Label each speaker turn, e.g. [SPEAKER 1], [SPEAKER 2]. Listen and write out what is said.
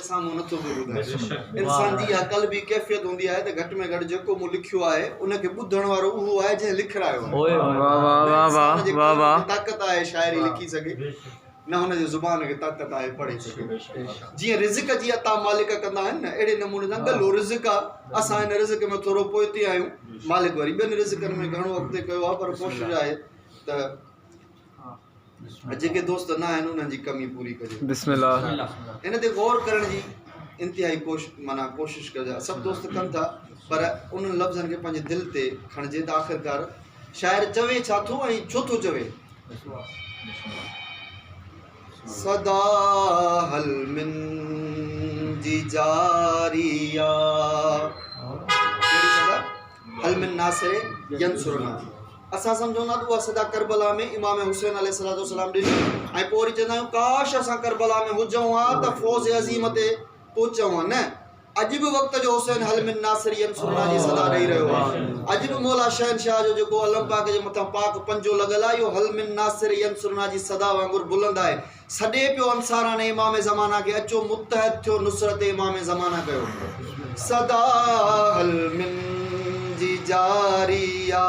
[SPEAKER 1] साम्हूं नथो बि ॿुधाए। इंसान जी अकल बि कैफ़ियत हूंदी आहे त घटि में घटि जेको मूं लिखियो आहे उनखे ॿुधण वारो उहो आहे जंहिं लिखरायो आहे। इंसान जे कल्ब खे ताक़त आहे शाइरी लिखी सघे, न हुनजे ज़ुबान खे ताक़त आहे पढ़ी सघे। जीअं रिज़्क़ जी अता मालिक कंदा आहिनि न, अहिड़े नमूने सां गलो रिज़्क़ आहे। असां हिन रिज़्क़ में थोरो पोइते आहियूं, मालिक वरी ॿियनि रिज़्क़नि में घणो अॻिते कयो आहे, पर कोशिशि आहे त जेके दोस्त न आहिनि उन्हनि जी कमी पूरी कजे।
[SPEAKER 2] बिस्मिल्लाह।
[SPEAKER 1] इन ते गौर करण जी इंतिहाई कोशिशि कजे। सभु दोस्त कनि था, पर उन्हनि लफ़्ज़नि खे पंहिंजे दिलि ते खणिजे त आख़िरकार शाइर चवे छा थो ऐं छो थो चवे। सदा हल मिन जी जारिया, हल मिन नासिर यंसुरना। असां सम्झूं था त उहा सदा करबला में इमाम हुसैन अलैहिस्सलाम ॾिनी ऐं पोइ वरी चवंदा आहियूं काश असां करबला में हुजऊं हा त फ़ौज़ अज़ीम ते पहुचऊं हा। न, अॼु बि वक़्त जो हुसैन हल मिन नासिर यंसुरना जी सदा ॾेई रहियो आहे। अॼु बि मौला शहनशाह जो जेको अलम पाक जे मथां पाक पंजो लॻल आहे, इहो हल मिन नासिर यंसुरना जी सदा वांगुरु बुलंद आहे। सॾे पियो अंसारा ने इमाम ज़माना खे, अचो मुतहद थियो नुसरत इमाम ज़माना कयो। सदा हल मिन जी जारिया